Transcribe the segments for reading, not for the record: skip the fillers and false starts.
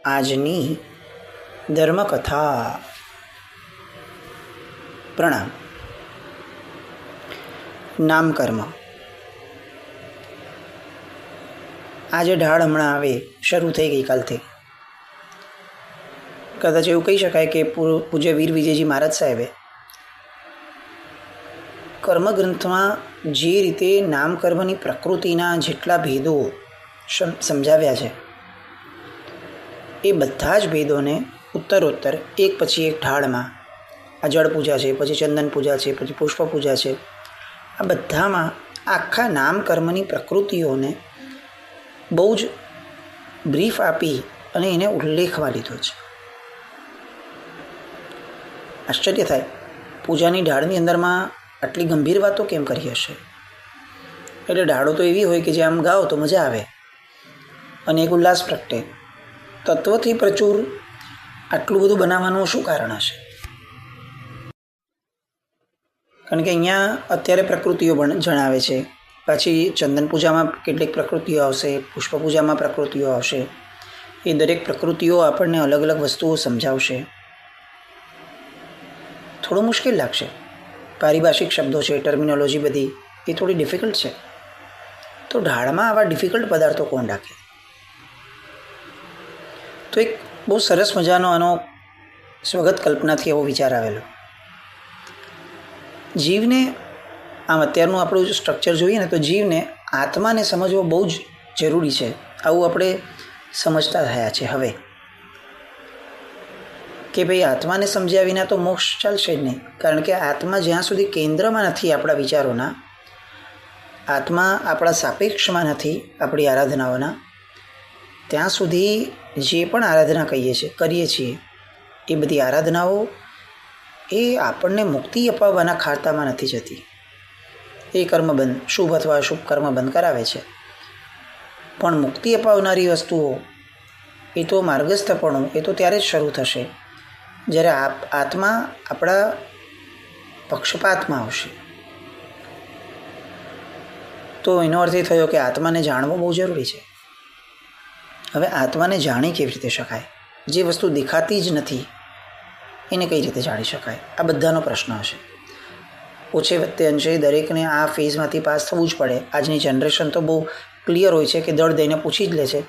આજની ધર્મકથા. પ્રણામ. નામકર્મ. આજે ઢાળ હમણાં આવે શરૂ થઈ ગઈ કાલથી. કદાચ એવું કહી શકાય કે પૂજ્ય વીર વિજયજી મહારાજ સાહેબે કર્મગ્રંથમાં જે રીતે નામકર્મની પ્રકૃતિના જેટલા ભેદો સમજાવ્યા છે એ બધા જ ભેદોને ઉત્તરોત્તર એક પછી એક ઢાળમાં, આ જળ પૂજા છે, પછી ચંદન પૂજા છે, પછી પુષ્પ પૂજા છે, આ બધામાં આખા નામકર્મની પ્રકૃતિઓને બહુ જ બ્રીફ આપી અને એને ઉલ્લેખમાં લીધો છે. આશ્ચર્ય થાય, પૂજાની ઢાળની અંદરમાં આટલી ગંભીર વાતો કેમ કરી હશે? એટલે ઢાળો તો એવી હોય કે જે આમ ગાઓ તો મજા આવે અને એક ઉલ્લાસ પ્રગટે. તત્વથી પ્રચુર આટલું બધું બનાવવાનું શું કારણ હશે? કારણ કે અહીંયા અત્યારે પ્રકૃતિઓ પણ જણાવે છે, પછી ચંદન પૂજામાં કેટલીક પ્રકૃતિઓ આવશે, પુષ્પ પૂજામાં પ્રકૃતિઓ આવશે. એ દરેક પ્રકૃતિઓ આપણને અલગ અલગ વસ્તુઓ સમજાવશે. થોડું મુશ્કેલ લાગશે. પારિભાષિક શબ્દો છે, ટર્મિનોલોજી બધી એ થોડી ડિફિકલ્ટ છે. તો ઢાળમાં આવા ડિફિકલ્ટ પદાર્થો કોણ રાખે? તો એક બહુ સરસ મજાનો આનો સ્વગત કલ્પનાથી એવો વિચાર આવેલો. જીવને આમ અત્યારનું આપણું સ્ટ્રક્ચર જોઈએ ને તો જીવને આત્માને સમજવો બહુ જ જરૂરી છે. આવું આપણે સમજતા થયા છે હવે કે ભાઈ આત્માને સમજ્યા વિના તો મોક્ષ ચાલશે જ નહીં. કારણ કે આત્મા જ્યાં સુધી કેન્દ્રમાં નથી આપણા વિચારોના, આત્મા આપણા સાપેક્ષમાં નથી આપણી આરાધનાઓના, ત્યાં સુધી જે પણ આરાધના કરીએ છીએ એ બધી આરાધનાઓ એ આપણને મુક્તિ અપાવવાના ખાતામાં નથી જતી. એ કર્મબંધ, શુભ અથવા અશુભ કર્મ બંધ કરાવે છે. પણ મુક્તિ અપાવનારી વસ્તુઓ એ તો માર્ગસ્થપણું એ તો ત્યારે જ શરૂ થશે જ્યારે આત્મા આપણા પક્ષપાતમાં આવશે. તો એનો અર્થ એ થયો કે આત્માને જાણવો બહુ જરૂરી છે. હવે આત્માને જાણી કેવી રીતે શકાય? જે વસ્તુ દેખાતી જ નથી એને કઈ રીતે જાણી શકાય? આ બધાનો પ્રશ્ન હશે. ઓછે વત્તે અંશે દરેકને આ ફેઝમાંથી પાસ થવું જ પડે. આજની જનરેશન તો બહુ ક્લિયર હોય છે કે દળ દઈને પૂછી જ લે છે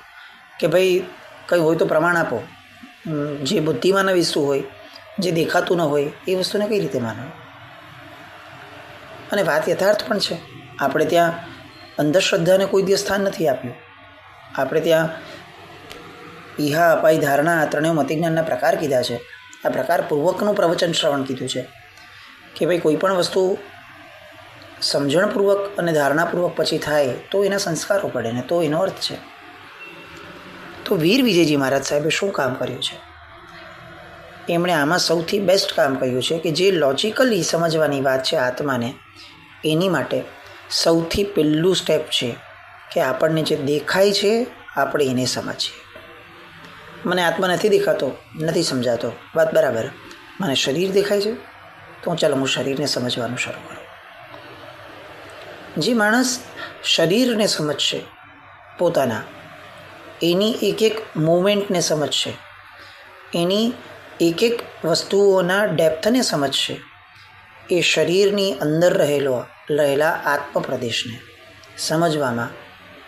કે ભાઈ કંઈ હોય તો પ્રમાણ આપો. જે બુદ્ધિમાં વસ્તુ હોય, જે દેખાતું ન હોય એ વસ્તુને કઈ રીતે માનવું? અને વાત યથાર્થ પણ છે. આપણે ત્યાં અંધશ્રદ્ધાને કોઈ દિવસ સ્થાન નથી આપ્યું. આપણે ત્યાં ઇહા, અપાય, ધારણા, આ ત્રણેય મતિજ્ઞાનના પ્રકાર કીધા છે. આ પ્રકારપૂર્વકનું પ્રવચન શ્રવણ કીધું છે કે ભાઈ કોઈ પણ વસ્તુ સમજણપૂર્વક અને ધારણાપૂર્વક પછી થાય તો એના સંસ્કારો પડે ને તો એનો અર્થ છે. તો વીર વિજયજી મહારાજ સાહેબે શું કામ કર્યું છે? એમણે આમાં સૌથી બેસ્ટ કામ કર્યું છે કે જે લોજિકલી સમજવાની વાત છે આત્માને, એની માટે સૌથી પહેલું સ્ટેપ છે કે આપણને જે દેખાય છે આપણે એને સમજીએ. મને આત્મા નથી દેખાતો, નથી સમજાતો, વાત બરાબર. મને શરીર દેખાય છે તો ચાલો હું શરીરને સમજવાનું શરૂ કરું. જે માણસ શરીરને સમજશે, પોતાના એની એક એક મૂવમેન્ટને સમજશે, એની એક એક વસ્તુઓના ડેપ્થને સમજશે, એ શરીરની અંદર રહેલા આત્મપ્રદેશને સમજવામાં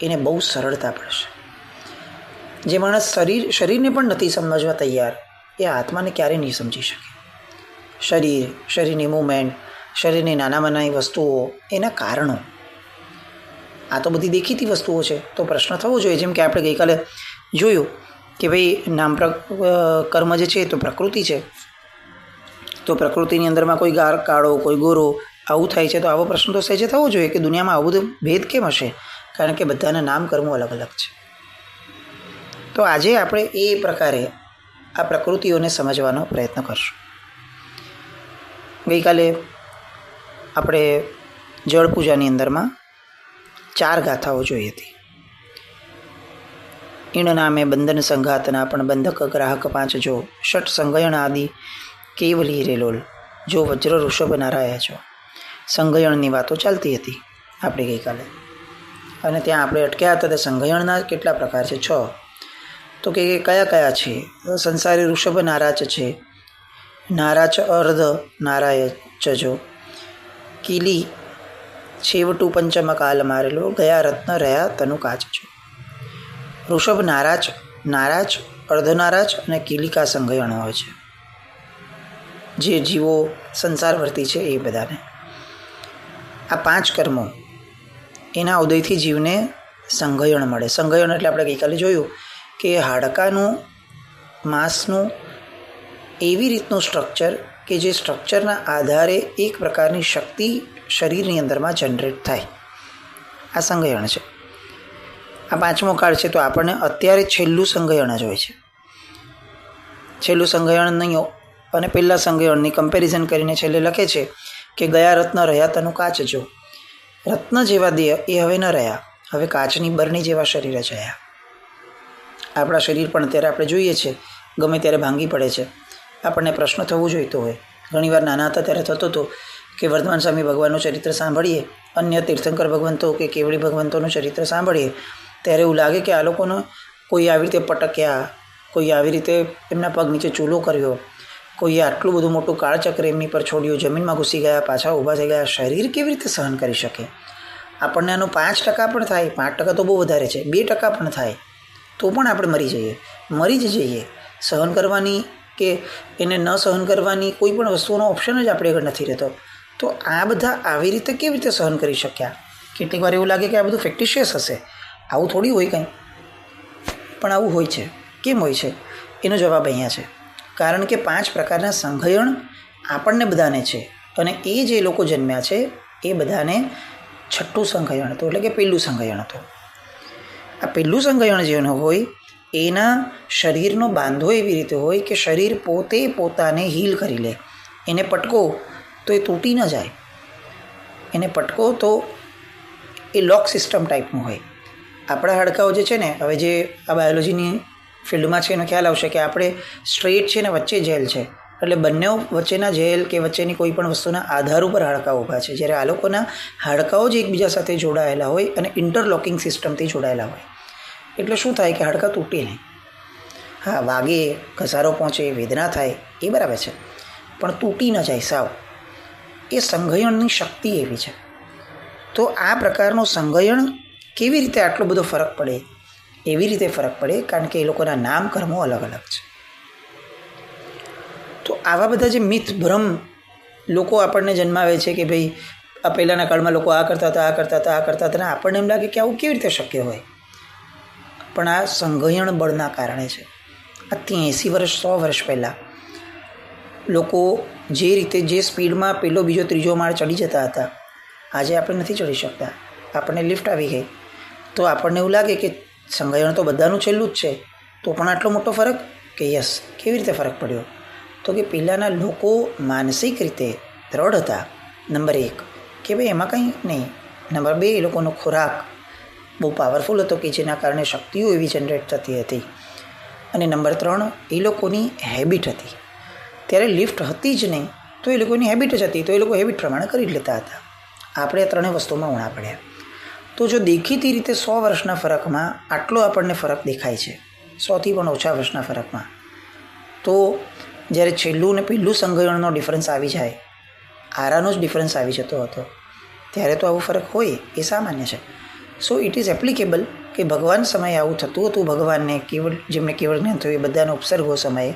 એને બહુ સરળતા પડશે. જે માણસ શરીરને પણ નથી સમજવા તૈયાર એ આત્માને ક્યારેય નહીં સમજી શકે. શરીરની મૂવમેન્ટ, શરીરની નાનામાં વસ્તુઓ, એના કારણો, આ તો બધી દેખીતી વસ્તુઓ છે. તો પ્રશ્ન થવો જોઈએ, જેમ કે આપણે ગઈકાલે જોયું કે ભાઈ કર્મ જે છે તો પ્રકૃતિ છે. તો પ્રકૃતિની અંદરમાં કોઈ કાળો, કોઈ ગોરો, આવું થાય છે. તો આવો પ્રશ્ન તો સહેજે થવો જોઈએ કે દુનિયામાં આવું બધું ભેદ કેમ હશે? કારણ કે બધાના નામ કર્મો અલગ અલગ છે. તો આજે આપણે એ પ્રકારે આ પ્રકૃતિઓને સમજવાનો પ્રયત્ન કરશું. ગઈકાલે આપણે જળ પૂજાની અંદરમાં 4 ગાથાઓ જોઈ હતી. ઈણ નામે બંધન સંઘાતના પણ બંધક ગ્રાહક 5 જો, ષટ સંગયણ આદિ કેવલી રેલોલ, જો વજ્ર ઋષભ નારાયા છો. સંગયણની વાતો ચાલતી હતી આપણે ગઈકાલે. અને ત્યાં આપણે અટક્યા હતા. સંગયણના કેટલા પ્રકાર છે? 6. તો કે કયા કયા છે? સંસારી ઋષભ નારાચ છે, નારાચ અર્ધ નારાય ચજો, કીલી છેવટું પંચમ કાલ મારેલો, ગયા રત્ન રહ્યા તનુ કાચ છો. ઋષભ નારાચ, નારાચ, અર્ધનારાચ અને કીલિકા સંગયણ હોય છે. જે જીવો સંસારવર્તી છે એ બધાને આ 5 કર્મો એના ઉદયથી જીવને સંગયણ મળે. સંગયણ એટલે આપણે ગઈકાલે જોયું કે હાડકાનું માંસનું એવી રીતનું સ્ટ્રક્ચર કે જે સ્ટ્રક્ચરના આધારે એક પ્રકારની શક્તિ શરીરની અંદરમાં જનરેટ થાય. આ સંગયણ છે. આ 5મો કાળ છે. તો આપણને અત્યારે છેલ્લું સંગયણ જ હોય છે. છેલ્લું સંગયણ નહીં અને પહેલાં સંગયણની કમ્પેરિઝન કરીને છેલ્લે લખે છે કે ગયા રત્ન રહ્યા તનુ કાચ જો. રત્ન જેવા દેહ એ હવે ન રહ્યા, હવે કાચની બરણી જેવા શરીર જ રહ્યા. આપણા શરીર પણ અત્યારે આપણે જોઈએ છે ગમે ત્યારે ભાંગી પડે છે. આપણને પ્રશ્ન થવો જોઈતો હોય. ઘણીવાર નાના હતા ત્યારે થતો હતો કે વર્ધમાન સ્વામી ભગવાનનું ચરિત્ર સાંભળીએ, અન્ય તીર્થંકર ભગવંતો કે કેવડી ભગવંતોનું ચરિત્ર સાંભળીએ ત્યારે એવું લાગે કે આ લોકોનો કોઈ આવી રીતે પટક્યા, કોઈ આવી રીતે એમના પગ નીચે ચૂલો કર્યો, કોઈએ આટલું બધું મોટું કાળચક્ર એમની પર છોડ્યું, જમીનમાં ઘૂસી ગયા, પાછા ઊભા થઈ ગયા. શરીર કેવી રીતે સહન કરી શકે? આપણને આનો 5% પણ થાય, 5% તો બહુ વધારે છે, 2% પણ થાય તો પણ આપણે મરી જ જઈએ. સહન કરવાની કે એને ન સહન કરવાની કોઈ પણ વસ્તુનો ઓપ્શન જ આપણે આગળ નથી રહેતો. તો આ બધા આવી રીતે કેવી રીતે સહન કરી શક્યા? કેટલીક વાર એવું લાગે કે આ બધું ફેક્ટિશિયસ હશે, આવું થોડી હોય કંઈ, પણ આવું હોય છે. કેમ હોય છે? એનો જવાબ અહીંયા છે. કારણ કે 5 પ્રકારના સંગયણ આપણને બધાને છે અને એ જે લોકો જન્મ્યા છે એ બધાને 6ઠ્ઠું સંગયણ હતું, એટલે કે પહેલું સંગયણ હતું. આ પહેલું સંગયણ જેનો હોય એના શરીરનો બાંધો એવી રીતે હોય કે શરીર પોતે પોતાને હીલ કરી લે. એને પટકો તો એ તૂટી ન જાય, એને પટકો તો એ લોક સિસ્ટમ ટાઈપનું હોય. આપણા હાડકાઓ જે છે ને, હવે જે આ બાયોલોજીની ફિલ્ડમાં છે એનો ખ્યાલ આવશે કે આપણે સ્ટ્રેટ છે ને વચ્ચે જેલ છે, એટલે બંને વચ્ચેના જેલ કે વચ્ચેની કોઈ પણ વસ્તુના આધાર ઉપર હાડકાઓ ઊભા છે. જ્યારે આ લોકોના હાડકાઓ જ એકબીજા સાથે જોડાયેલા હોય અને ઇન્ટરલોકિંગ સિસ્ટમથી જોડાયેલા હોય એટલે શું થાય કે હાડકાં તૂટે નહીં. હા, વાગે, ઘસારો પહોંચે, વેદના થાય એ બરાબર છે, પણ તૂટી ન જાય સાવ. એ સંગયણની શક્તિ એવી છે. તો આ પ્રકારનું સંગયણ કેવી રીતે આટલો બધો ફરક પડે? એવી રીતે ફરક પડે કારણ કે એ લોકોના નામ કર્મો અલગ અલગ છે. તો આવા બધા જે મિથ ભ્રમ લોકો આપણને જન્માવે છે કે ભાઈ આ પહેલાંના કાળમાં લોકો આ કરતા હતા, આ કરતા હતા, આ કરતા હતા, આપણને એમ લાગે કે આવું કેવી રીતે શક્ય હોય? પણ આ સંગયણ બળના કારણે છે. આજથી 80 વર્ષ 100 વર્ષ પહેલાં લોકો જે રીતે જે સ્પીડમાં પહેલો બીજો ત્રીજો માળ ચડી જતા હતા, આજે આપણે નથી ચડી શકતા. આપણને લિફ્ટ આવી ગઈ તો આપણને એવું લાગે કે સંગયણ તો બધાનું છેલ્લું જ છે, તો પણ આટલો મોટો ફરક? કે યસ. કેવી રીતે ફરક પડ્યો? તો કે પહેલાંના લોકો માનસિક રીતે દ્રઢ હતા, નંબર 1, કે ભાઈ એમાં કંઈ નહીં. નંબર 2, એ લોકોનો ખોરાક બહુ પાવરફુલ હતો કે જેના કારણે શક્તિઓ એવી જનરેટ થતી હતી. અને નંબર 3, એ લોકોની હેબિટ હતી. ત્યારે લિફ્ટ હતી જ નહીં તો એ લોકોની હેબિટ જ હતી, તો એ લોકો હેબિટ પ્રમાણે કરી જ લેતા હતા. આપણે આ 3 વસ્તુમાં ઉણા પડ્યા. તો જો દેખીતી રીતે 100 વર્ષના ફરકમાં આટલો આપણને ફરક દેખાય છે, 100થી પણ ઓછા વર્ષના ફરકમાં, તો જ્યારે છેલ્લું ને પહેલું સંગયણનો ડિફરન્સ આવી જાય, આરાનો જ ડિફરન્સ આવી જતો હતો, ત્યારે તો આવો ફરક હોય એ સામાન્ય છે. સો ઇટ ઇઝ એપ્લિકેબલ કે ભગવાન સમયે આવું થતું હતું. ભગવાનને કેવળ જેમને કેવળ જ્ઞાન થયું એ બધાનો ઉપસર્ગો સમયે,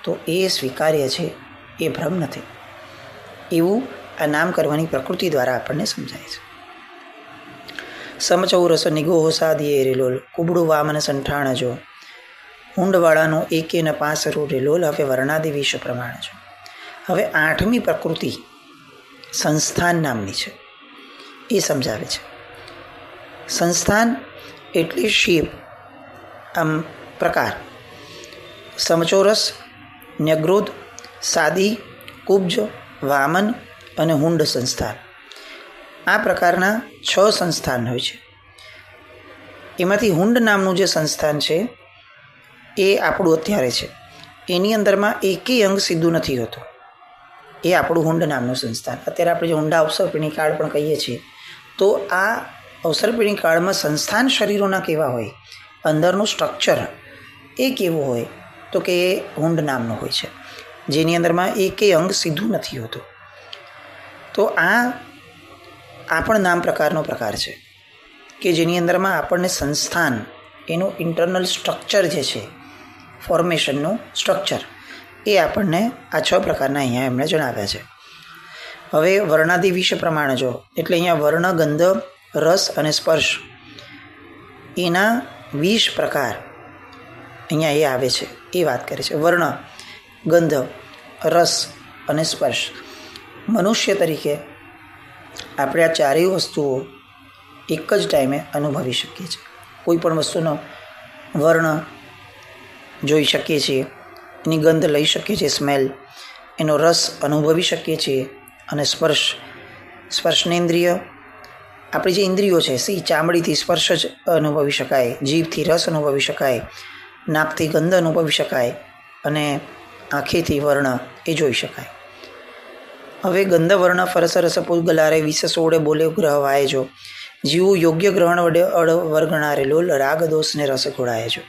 તો એ સ્વીકાર્ય છે, એ ભ્રમ નથી. એવું આ નામ કરવાની પ્રકૃતિ દ્વારા આપણને સમજાય છે. સમચૌરસ નિગોહો સાદીએ રેલોલ, કુબડું વામન સંઠાણ જો, ઊંડવાળાનો એકે ન પાંસરું રેલોલ. હવે વર્ણાદિ વિષ પ્રમાણ છે. હવે 8મી પ્રકૃતિ સંસ્થાન નામની છે, એ સમજાવે છે. સંસ્થાન એટલે શેપ, આમ પ્રકાર. સમચોરસ, ન્યગ્રોધ, સાદી, કુબ્જ, વામન અને હુંડ સંસ્થાન. આ પ્રકારના 6 સંસ્થાન હોય છે. એમાંથી હુંડ નામનું જે સંસ્થાન છે એ આપણું અત્યારે છે. એની અંદરમાં એકેય અંગ સીધું નથી હોતું. એ આપણું હુંડ નામનું સંસ્થાન. અત્યારે આપણે જે હુંડા અવસરપીણી કાળ પણ કહીએ છીએ, તો આ અવસરપીણી કાળમાં સંસ્થાન શરીરોના કેવા હોય, અંદરનું સ્ટ્રક્ચર એ કેવું હોય તો કે એ હુંડ નામનો હોય છે, જેની અંદરમાં એકેય અંગ સીધું નથી હોતું. તો આ પણ નામ પ્રકારનો પ્રકાર છે કે જેની અંદરમાં આપણને સંસ્થાન એનું ઇન્ટરનલ સ્ટ્રક્ચર જે છે, ફોર્મેશનનું સ્ટ્રક્ચર, એ આપણને આ 6 પ્રકારના અહીંયા એમણે જણાવ્યા છે. હવે વર્ણાદિ વિશે પ્રમાણે જો, એટલે અહીંયા વર્ણ, ગંધ, રસ અને સ્પર્શ એના 20 પ્રકાર અહીંયા એ આવે છે, એ વાત કરે છે. વર્ણ, ગંધ, રસ અને સ્પર્શ. મનુષ્ય તરીકે આપણે આ ચારેય વસ્તુઓ એક જ ટાઈમે અનુભવી શકીએ છીએ. કોઈ પણ વસ્તુનો વર્ણ જોઈ શકીએ છીએ, એની ગંધ લઈ શકીએ છીએ, સ્મેલ, એનો રસ અનુભવી શકીએ છીએ, અને સ્પર્શનેન્દ્રિય, આપણી જે ઇન્દ્રિયો છે, ચામડીથી સ્પર્શ જ અનુભવી શકાય, જીભથી રસ અનુભવી શકાય, નાકથી ગંધ અનુભવી શકાય, અને આંખેથી વર્ણ એ જોઈ શકાય. હવે ગંધ વર્ણ ફરસ રસ પૂગલારે વિષ સોળે બોલે ગ્રહ વાય જો, જીવું યોગ્ય ગ્રહણ વડે વર્ગણારે લોલ રાગ દોષને રસ ઘોડાય જો.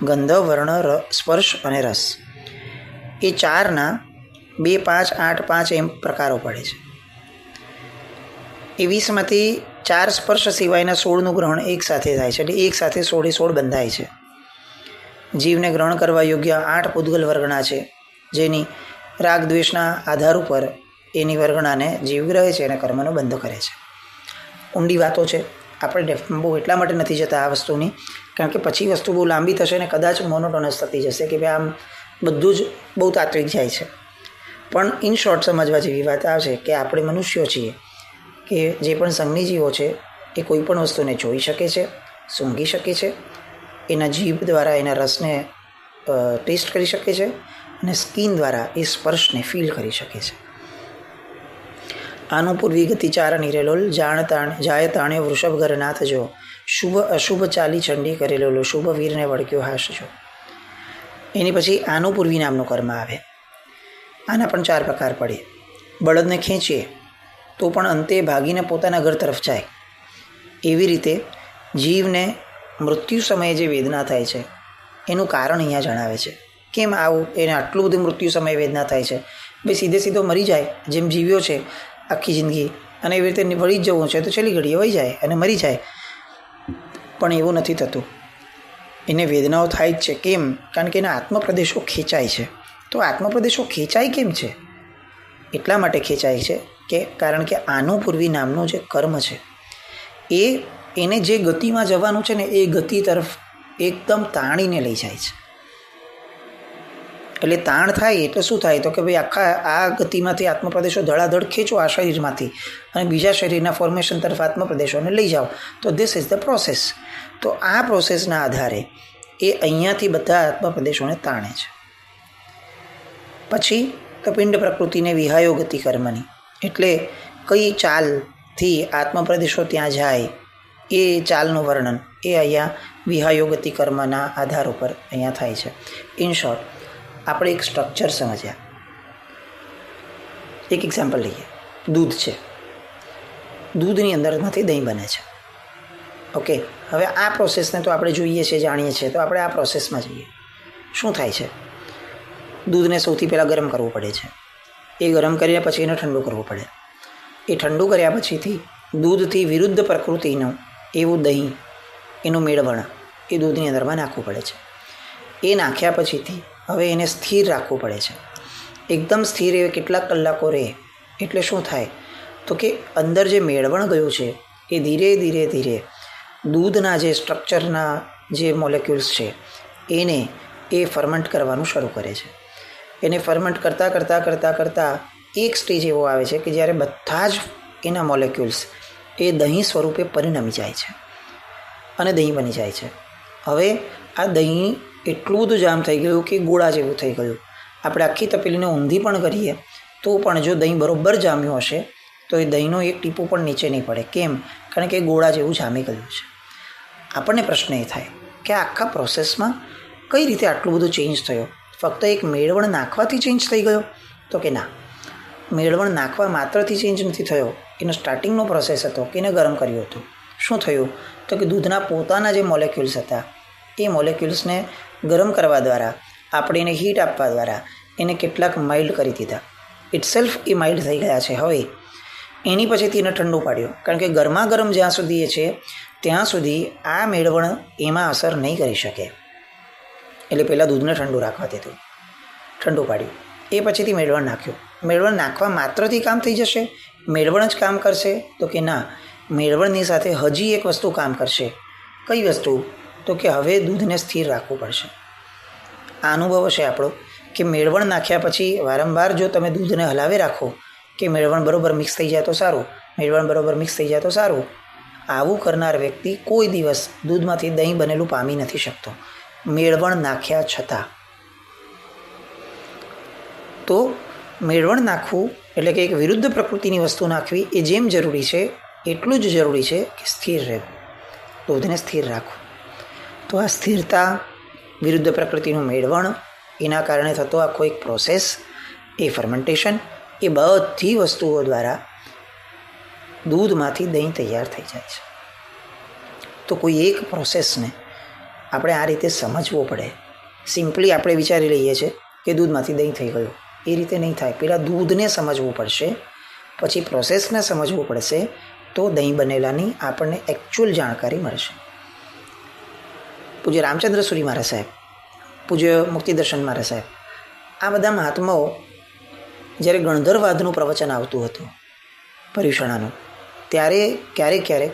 ગંધ, વર્ણ, સ્પર્શ અને રસ એ 4ના 2, 5, 8, 5 એમ પ્રકારો પડે છે. એ 20માંથી 4 સ્પર્શ સિવાયના 16નું ગ્રહણ એક સાથે થાય છે, એટલે એક સાથે 16 બંધાય છે. જીવને ગ્રહણ કરવા યોગ્ય 8 પૂદગલ વર્ગણા છે, જેની રાગ દ્વેષના આધાર ઉપર એની વર્ગણાને જીવ ગ્રહે છે અને કર્મનો બંધ કરે છે. ઊંડી વાતો છે, આપણે ડેફમાં બહુ એટલા માટે નથી જતા આ વસ્તુની, કારણ કે પછી વસ્તુ બહુ લાંબી થશે અને કદાચ મોનોટોનસ થતી જશે કે ભાઈ આમ બધું જ બહુ તાત્વિક જાય છે. પણ ઇન શોર્ટ સમજવા જેવી વાત આ છે કે આપણે મનુષ્યો છીએ કે જે પણ સંજ્ઞી જીવો છે એ કોઈ પણ વસ્તુને જોઈ શકે છે, સૂંઘી શકે છે, એના જીભ દ્વારા એના રસને ટેસ્ટ કરી શકે છે, અને સ્કિન દ્વારા એ સ્પર્શને ફીલ કરી શકે છે. આનું પૂર્વી ગતિ ચાર નિરેલોલ જાય તાણે વૃષભ ઘરનાથ જો, શુભ અશુભ ચાલી ચંડી કરેલો શુભ વીરને વળગ્યો હાશ જો. એની પછી આનું પૂર્વી નામનું કર્મ આવે. આના પણ 4 પ્રકાર પડે. બળદને ખેંચીએ તો પણ અંતે ભાગીને પોતાના ઘર તરફ જાય. એવી રીતે જીવને મૃત્યુ સમયે જે વેદના થાય છે એનું કારણ અહીંયા જણાવે છે. કેમ આવું એને આટલું બધું મૃત્યુ સમયે વેદના થાય છે? ભાઈ સીધો મરી જાય, જેમ જીવ્યો છે આખી જિંદગી, અને એવી રીતે વળી જ જવું છે તો છેલ્લી ઘડીએ વહી જાય અને મરી જાય. પણ એવું નથી થતું, એને વેદનાઓ થાય જ છે. કેમ? કારણ કે એના આત્મપ્રદેશો ખેંચાય છે. તો આત્મપ્રદેશો ખેંચાય કેમ છે? એટલા માટે ખેંચાય છે કે કારણ કે આનું પૂર્વી નામનું જે કર્મ છે એને જે ગતિમાં જવાનું છે ને એ ગતિ તરફ એકદમ તાણીને લઈ જાય છે. એટલે તાણ થાય એટલે શું થાય તો કે ભાઈ આખા આ ગતિમાંથી આત્મપ્રદેશો ધડાધડ ખેંચો આ શરીરમાંથી અને બીજા શરીરના ફોર્મેશન તરફ આત્મપ્રદેશોને લઈ જાઓ. તો ધીસ ઇઝ ધ પ્રોસેસ. તો આ પ્રોસેસના આધારે એ અહીંયાથી બધા આત્મપ્રદેશોને તાણે છે. પછી તો પિંડ પ્રકૃતિને વિહાયો ગતિ કર્મની, એટલે કઈ ચાલથી આત્મપ્રદેશો ત્યાં જાય એ ચાલનું વર્ણન એ અહીંયા વિહાયો ગતિ કર્મના આધાર ઉપર અહીંયા થાય છે. ઇન શોર્ટ આપણે એક સ્ટ્રક્ચર સમજ્યા. એક એક્ઝામ્પલ લઈએ. દૂધ છે, દૂધની અંદરમાંથી દહીં બને છે. ઓકે, હવે આ પ્રોસેસને તો આપણે જોઈએ છીએ, જાણીએ છીએ, તો આપણે આ પ્રોસેસમાં જઈએ. શું થાય છે? દૂધને સૌથી પહેલાં ગરમ કરવું પડે છે. એ ગરમ કર્યા પછી એને ઠંડુ કરવું પડે. એ ઠંડુ કર્યા પછીથી દૂધથી વિરુદ્ધ પ્રકૃતિનું એવું દહીં, એનું મેળવણ એ દૂધની અંદરમાં નાખવું પડે છે. એ નાખ્યા પછીથી હવે એને સ્થિર રાખવું પડે છે. એકદમ સ્થિર એ કેટલાક કલાકો રહે એટલે શું થાય તો કે અંદર જે મેળવણ ગયું છે એ ધીરે ધીરે દૂધના જે સ્ટ્રક્ચરના જે મોલેક્યુલ્સ છે એને એ ફર્મેન્ટ કરવાનું શરૂ કરે છે. એને ફર્મેન્ટ કરતાં એક સ્ટેજ એવો આવે છે કે જ્યારે બધા જ એના મોલેક્યુલ્સ એ દહીં સ્વરૂપે પરિણમી જાય છે અને દહીં બની જાય છે. હવે આ દહીં એટલું બધું જામ થઈ ગયું કે ગોળા જેવું થઈ ગયું. આપણે આખી તપેલીને ઊંધી પણ કરીએ તો પણ જો દહીં બરોબર જામ્યું હશે તો એ દહીંનો એક ટીપું પણ નીચે નહીં પડે. કેમ? કારણ કે ગોળા જેવું જામી ગયું છે. આપણને પ્રશ્ન એ થાય કે આખા પ્રોસેસમાં કઈ રીતે આટલું બધું ચેન્જ થયો? ફક્ત એક મેળવણ નાખવાથી ચેન્જ થઈ ગયો? તો કે ના, મેળવણ નાખવા માત્રથી ચેન્જ નથી થયો. એનો સ્ટાર્ટિંગનો પ્રોસેસ હતો કે એને ગરમ કર્યું હતું. શું થયું તો કે દૂધના પોતાના જે મોલેક્યુલ્સ હતા એ મોલેક્યુલ્સને ગરમ કરવા દ્વારા, આપણે એને હીટ આપવા દ્વારા એને કેટલાક માઇલ્ડ કરી દીધા. ઇટસેલ્ફ એ માઇલ્ડ થઈ ગયા છે. હવે એની પછીથી એને ઠંડુ પાડ્યું, કારણ કે ગરમા ગરમ જ્યાં સુધી એ છે ત્યાં સુધી આ મેળવણ એમાં અસર નહીં કરી શકે. એટલે પહેલાં દૂધને ઠંડુ રાખવા દીધું, ઠંડુ પાડ્યું. એ પછીથી મેળવણ નાખ્યું. મેળવણ નાખવા માત્રથી કામ થઈ જશે? મેળવણ જ કામ કરશે? તો કે ના, મેળવણની સાથે હજી એક વસ્તુ કામ કરશે. કઈ વસ્તુ? તો કે હવે દૂધને સ્થિર રાખવું પડશે. આ અનુભવ હશે આપણો કે મેળવણ નાખ્યા પછી વારંવાર જો તમે દૂધને હલાવી રાખો કે મેળવણ બરોબર મિક્સ થઈ જાય તો સારું, મેળવણ બરોબર મિક્સ થઈ જાય તો સારું, આવું કરનાર વ્યક્તિ કોઈ દિવસ દૂધમાંથી દહીં બનેલું પામી નથી શકતો, મેળવણ નાખ્યા છતાં. તો મેળવણ નાખવું એટલે કે એક વિરુદ્ધ પ્રકૃતિની વસ્તુ નાખવી એ જેમ જરૂરી છે એટલું જ જરૂરી છે કે સ્થિર રહેવું, દૂધને સ્થિર રાખવું. તો આ સ્થિરતા, વિરુદ્ધ પ્રકૃતિનું મેળવણ, એના કારણે થતો આખો એક પ્રોસેસ, એ ફર્મેન્ટેશન, એ બધી વસ્તુઓ દ્વારા દૂધમાંથી દહીં તૈયાર થઈ જાય છે. તો કોઈ એક પ્રોસેસને આપણે આ રીતે સમજવો પડે. સિમ્પલી આપણે વિચારી લઈએ છીએ કે દૂધમાંથી દહીં થઈ ગયું, એ રીતે નહીં થાય. પહેલાં દૂધને સમજવું પડશે, પછી પ્રોસેસને સમજવું પડશે, તો દહીં બનેલાની આપણને એકચ્યુઅલ જાણકારી મળશે. પૂજ્ય રામચંદ્ર સુરી મહારાજ સાહેબ, પૂજ્ય મુક્તિદર્શન મહારાજ સાહેબ, આ બધા મહાત્માઓ જ્યારે ગણધરવાદનું પ્રવચન આવતું હતું પર્યુષણાનું, ત્યારે ક્યારેક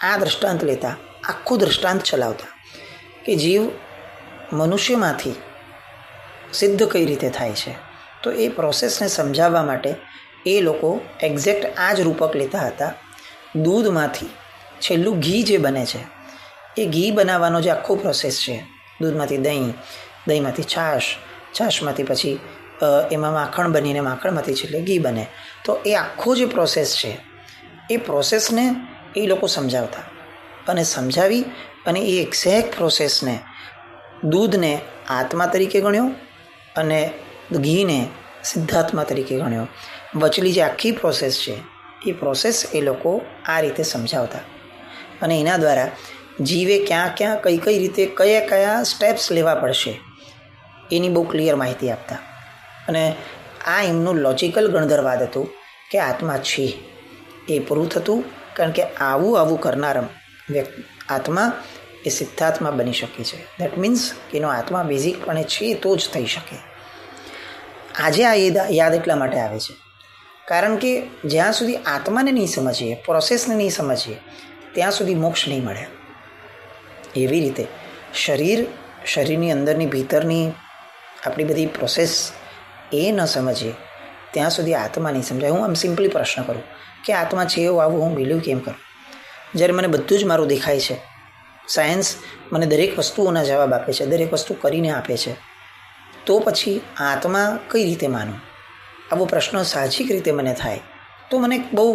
આ દૃષ્ટાંત લેતા, આખું દૃષ્ટાંત ચલાવતા કે જીવ મનુષ્યમાંથી સિદ્ધ કઈ રીતે થાય છે. તો એ પ્રોસેસને સમજાવવા માટે એ લોકો એક્ઝેક્ટ આ જ રૂપક લેતા હતા. દૂધમાંથી છેલ્લું ઘી જે બને છે, એ ઘી બનાવવાનો જે આખો પ્રોસેસ છે, દૂધમાંથી દહીં, દહીંમાંથી છાશ, છાશમાંથી પછી એમાં માખણ બનીને માખણમાંથી છેલ્લે ઘી બને. તો એ આખો જે પ્રોસેસ છે, એ પ્રોસેસને એ લોકો સમજાવતા અને સમજાવી અને એ એક્ઝેક્ટ પ્રોસેસને, દૂધને આત્મા તરીકે ગણ્યો અને ઘીને સિદ્ધાત્મા તરીકે ગણ્યો. વચલી જે આખી પ્રોસેસ છે એ પ્રોસેસ એ લોકો આ રીતે સમજાવતા અને એના દ્વારા જીવે ક્યાં ક્યાં કઈ કઈ રીતે કયા કયા સ્ટેપ્સ લેવા પડશે એની બહુ ક્લિયર માહિતી આપતા. અને આ એમનું લોજિકલ ગણધરવાદ હતું કે આત્મા છે એ પૂરું થતું, કારણ કે આવું કરનાર વ્યક્તિ આત્મા એ સિદ્ધાત્મા બની શકે છે. દેટ મીન્સ એનો આત્મા બેઝિકપણે છે તો જ થઈ શકે. આજે આ યાદ એટલા માટે આવે છે કારણ કે જ્યાં સુધી આત્માને નહીં સમજીએ, પ્રોસેસને નહીં સમજીએ, ત્યાં સુધી મોક્ષ નહીં મળે. એવી રીતે શરીરની અંદરની ભીતરની આપણી બધી પ્રોસેસ એ ન સમજીએ ત્યાં સુધી આત્મા નહીં સમજાય. હું આમ સિમ્પલી પ્રશ્ન કરું કે આત્મા છે એવું આવું હું બિલીવ કેમ કરું? જ્યારે મને બધું જ મારું દેખાય છે, સાયન્સ મને દરેક વસ્તુઓના જવાબ આપે છે, દરેક વસ્તુ કરીને આપે છે, તો પછી આત્મા કઈ રીતે માનું? આવો પ્રશ્ન સાહજિક રીતે મને થાય તો મને બહુ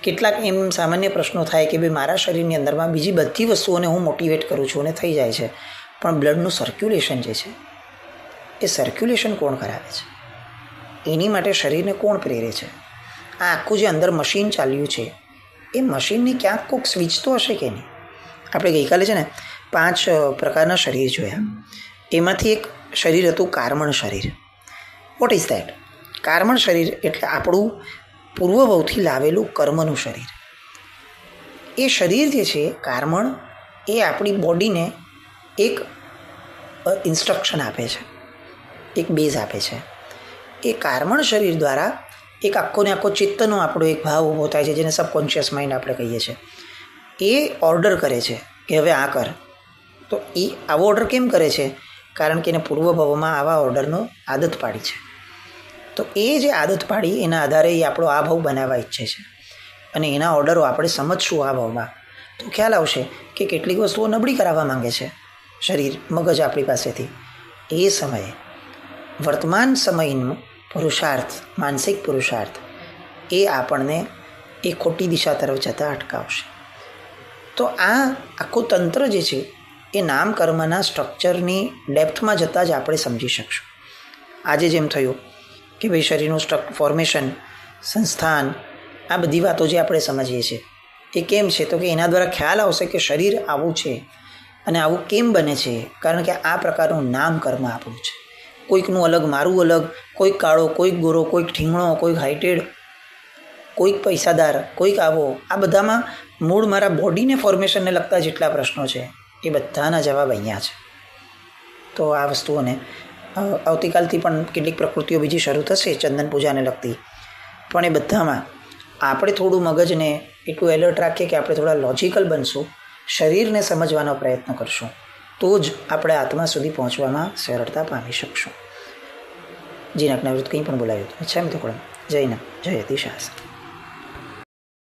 કેટલાક એમ સામાન્ય પ્રશ્નો થાય કે ભાઈ મારા શરીરની અંદરમાં બીજી બધી વસ્તુઓને હું મોટિવેટ કરું છું અને થઈ જાય છે, પણ બ્લડનું સર્ક્યુલેશન જે છે એ સર્ક્યુલેશન કોણ કરાવે છે? એની માટે શરીરને કોણ પ્રેરે છે? આ આખું જે અંદર મશીન ચાલ્યું છે એ મશીનની ક્યાંક કોઈક સ્વિચ તો હશે કે નહીં? આપણે ગઈકાલે છે ને 5 પ્રકારના શરીર જોયા. એમાંથી એક શરીર હતું કાર્મણ શરીર. What is that? કાર્મણ શરીર એટલે આપણું પૂર્વભવથી લાવેલું કર્મનું શરીર. એ શરીર જે છે કાર્મણ, એ આપણી બોડીને એક ઇન્સ્ટ્રક્શન આપે છે, એક બેઝ આપે છે. એ કાર્મણ શરીર દ્વારા એક આખોને આખો ચિત્તનો આપણો એક ભાવ ઊભો થાય છે, જેને સબકોન્શિયસ માઇન્ડ આપણે કહીએ છીએ. એ ઓર્ડર કરે છે કે હવે આ કર. તો એ આવો ઓર્ડર કેમ કરે છે? કારણ કે એને પૂર્વભવમાં આવા ઓર્ડરનો આદત પાડી છે. તો એ જે આદત પાડી એના આધારે એ આપણો આ ભાવ બનાવવા ઈચ્છે છે અને એના ઓર્ડરો આપણે સમજશું આ ભાવમાં તો ખ્યાલ આવશે કે કેટલીક વસ્તુઓ નબળી કરાવવા માંગે છે શરીર, મગજ આપણી પાસેથી. એ સમયે વર્તમાન સમયનું પુરુષાર્થ, માનસિક પુરુષાર્થ, એ આપણને એ ખોટી દિશા તરફ જતાં અટકાવશે. તો આ આખું તંત્ર જે છે એ નામ કર્મના સ્ટ્રક્ચરની ડેપ્થમાં જતાં જ આપણે સમજી શકશું. આજે જેમ થયું કે ભાઈ શરીરનું ફોર્મેશન, સંસ્થાન, આ બધી વાતો જે આપણે સમજીએ છીએ એ કેમ છે? તો કે એના દ્વારા ખ્યાલ આવશે કે શરીર આવું છે અને આવું કેમ બને છે? કારણ કે આ પ્રકારનું નામ કર્મ આપણું છે. કોઈકનું અલગ, મારું અલગ, કોઈક કાળો, કોઈક ગોરો, કોઈક ઠીંગણો, કોઈક હાઇટેડ, કોઈક પૈસાદાર, કોઈક આવો. આ બધામાં મૂળ મારા બોડીને ફોર્મેશનને લગતા જેટલા પ્રશ્નો છે એ બધાના જવાબ અહીંયા છે. તો આ વસ્તુઓને આવતીકાલથી પણ કેટલીક પ્રકૃતિઓ બીજી શરૂ થશે ચંદન પૂજાને લગતી, પણ એ બધામાં આપણે થોડું મગજને એટલું એલર્ટ રાખીએ કે આપણે થોડા લોજિકલ બનશું, શરીરને સમજવાનો પ્રયત્ન કરશું, તો જ આપણે આત્મા સુધી પહોંચવામાં સરળતા પામી શકશું. જીનકના વિરુદ્ધ કંઈ પણ બોલાવ્યું હતું. અચ્છા મિત્રો, જય ન જય અતિશાસ્ત્ર.